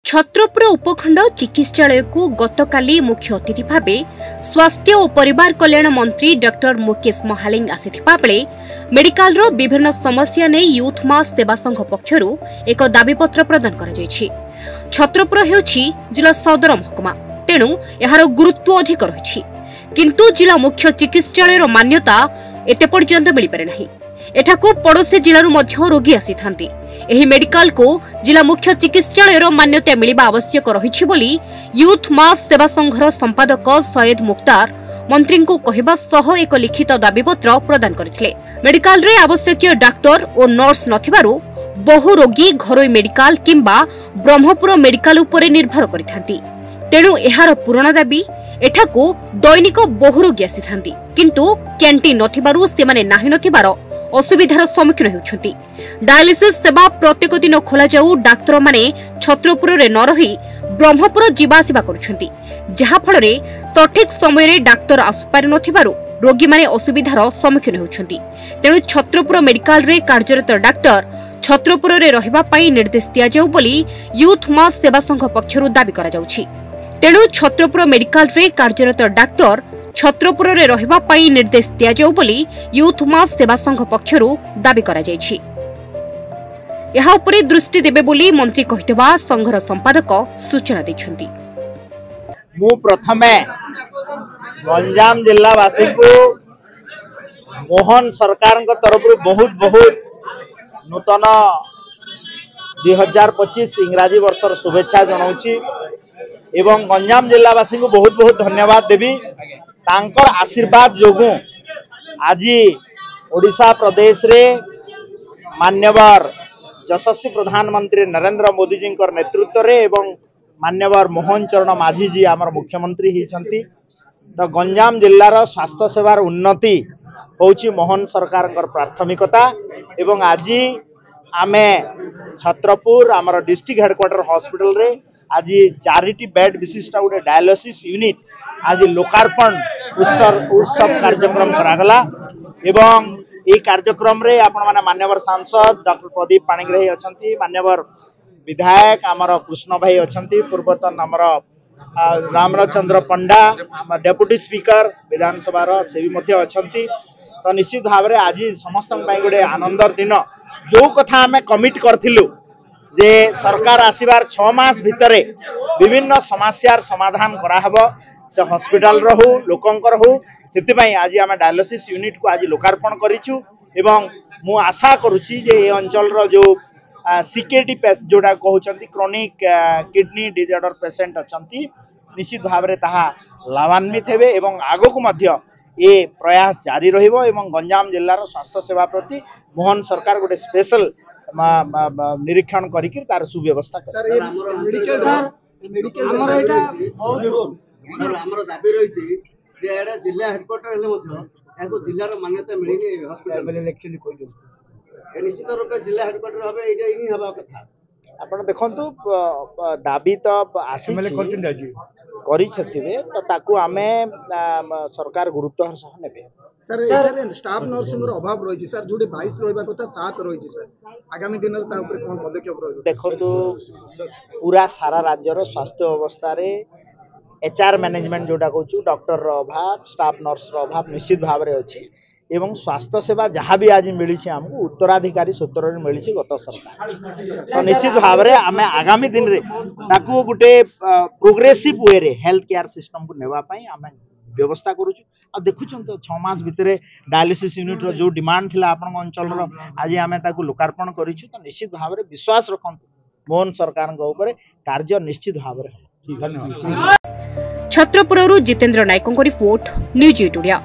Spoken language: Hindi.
छत्रपुर उपखंड चिकित्सालय को गतकाली मुख्य अतिथि भाव स्वास्थ्य और परिवार कल्याण मंत्री डॉक्टर मुकेश महालिंग आसिथिबा बेले मेडिकल रो विभिन्न समस्या ने यूथ मास सेवा संघ पक्षरु एक दाबीपत्र प्रदान करा जायछि। छत्रपुर हेउछि जिला सदर महकुमा, तेणु एहार गुरुत्व अधिक रहिछि, किंतु जिला मुख्य चिकित्सालय रो मान्यता एते पर्यंत मिलि पारे नाही। एठाको पड़ोसी जिलारु मध्य रोगी आसिथांती। एही मेडिकल को जिला मुख्य चिकित्सालय मान्यता मिलिबा आवश्यक रहिछि बोली यूथ मास सेवा संघर संपादक सैयद मुक्तार मंत्री को कहबा सह एक लिखित दाबीपत्र प्रदान करथिले। मेडिकल रे आवश्यक डाक्टर और नर्स नथिबारु बहु रोगी घरोई मेडिकल किंबा ब्रह्मपुर मेडिकल उपरे निर्भर करिथांती। तेणु एहार पूर्ण दाबी एठाको दैनिक बहु रोगी आसिथांती, किंतु कैंटीन नथिबारु सेमाने नाही नथिबार असुविधार सम्मुखीन होउछंती। डायलिसिस सेवा प्रत्येक दिन खोला जाऊ डाक्टर माने छत्रपुर रे न रही ब्रह्मपुर जीवासीबा करुछंती, जहा फलरे सठिक समय रे डाक्टर आसुपारि नथिबारु रोगी माने असुविधार सम्मुखीन होउछंती। तेणु छत्रपुर मेडिकल रे कार्यरत डाक्टर छत्रपुर रे रहिबा पई निर्देश दिया जाऊ बोली यूथ मास सेवा संघ पक्षरु दाबी करा जाउछि। तेणु छत्रपुर मेडिकल रे कार्यरत डाक्टर छत्रपुर रे रहिबा पई निर्देश दिया जाऊ बोली यूथ मास सेवा संघ पक्षरु दाबी करा जायछि। एहा उपरे दृष्टि देबे बोली मंत्री कहितबा संघर संपादक सूचना दैछंती। मु प्रथमे गंजाम जिला वासी को मोहन सरकार तरफ बहुत बहुत नूतन 2025 इंग्राजी वर्षर शुभेच्छा जनाऊँगी एवं गंजाम जिलावासी को बहुत बहुत धन्यवाद देवी। तांकर आशीर्वाद जोगु आज ओडिशा प्रदेश रे मान्यवर यशस्वी प्रधानमंत्री नरेंद्र मोदी जी नेतृत्व रे एवं मान्यवर मोहन चरण माझी जी आमर मुख्यमंत्री होती। तो गंजाम जिलार स्वास्थ्य सेवार उन्नति होची मोहन सरकार प्राथमिकता एवं आज आमे छत्रपुर आमर डिस्ट्रिक्ट हेडक्वार्टर हॉस्पिटल रे आज 4टी बेड विशिष्ट गोटे डायलिसिस यूनिट आज लोकार्पण उत्सव कार्यक्रम करागला एवं ये कार्यक्रम रे आपण माने मान्यवर सांसद डॉक्टर प्रदीप पाणिग्राही अछंती, मान्यवर विधायक आमर कृष्ण भाई अछंती, पूर्वतन आमर रामचंद्र पंडा आमर डेप्यूटी स्पीकर विधानसभा से भी मध्य अछंती। तो निश्चित भाव रे आज समस्त गोटे आनंदर दिन जो कथा आमे कमिट करथिलु जे सरकार आसीबार 6 मास भितरे विभिन्न समस्यार समाधान कराहबो, से हॉस्पिटल रहू लोकंकर हो से आज आम डायलिसिस यूनिट को आज लोकार्पण करिछु एवं मु आशा करुछि जे ए अंचल रो जो सीकेडी जोटा कहउचंती क्रोनिक किडनी डिसऑर्डर पेशेंट अछंती निश्चित भाव रे ताहा लाभान्वित हेबे एवं आगो को मध्य ए प्रयास जारी रहिबो एवं गंजाम जिल्लार स्वास्थ्य सेवा प्रति मोहन सरकार गोटे स्पेशल निरीक्षण करिक तार सुव्यवस्था दाबी रही जिला हेडक्वार्टर जिलार मान्यता मिलनी हॉस्पिटल निश्चित रूप जिला हेडक्वार्टर हम ये हवा कथा आपण देखंतु दाबी तो आसी तो ताकू आमे सरकार गुरुत्व सह नेबे। सर एटारे स्टाफ नर्सिंग रो अभाव रही सर जोडे 22 रहबा कथा 7 रही सर आगामी दिन रे ता ऊपर कोन पदक्षेप रही देखंतु पूरा सारा राज्य रो स्वास्थ्य अवस्था रे एचआर मैनेजमेंट जोटा कहूँ डॉक्टर रो अभाव स्टाफ नर्स रो अभाव निश्चित भाव रे अछि एवं स्वास्थ्य सेवा जहाँ भी आज मिली आमको उत्तराधिकारी सूत्र मिली गत सरकार। तो निश्चित भाव रे आमे आगामी दिन रे ताकू गुटे प्रोग्रेसिव वे रे हेल्थ केयर सिस्टम को नेवा पई आमे व्यवस्था करूछु। आ देखुछन तो 6 मास भितरे डायलिसिस यूनिट रो जो डिमांड थिला आपन अंचल रो आज आमे ताकू लोकार्पण करिछु। तो निश्चित भाव रे विश्वास रखंतु मोहन सरकार को ऊपर कार्य निश्चित भाव रे। धन्यवाद। छत्रपुररू जितेंद्र नायकों रिपोर्ट न्यूज 8 ओडिया।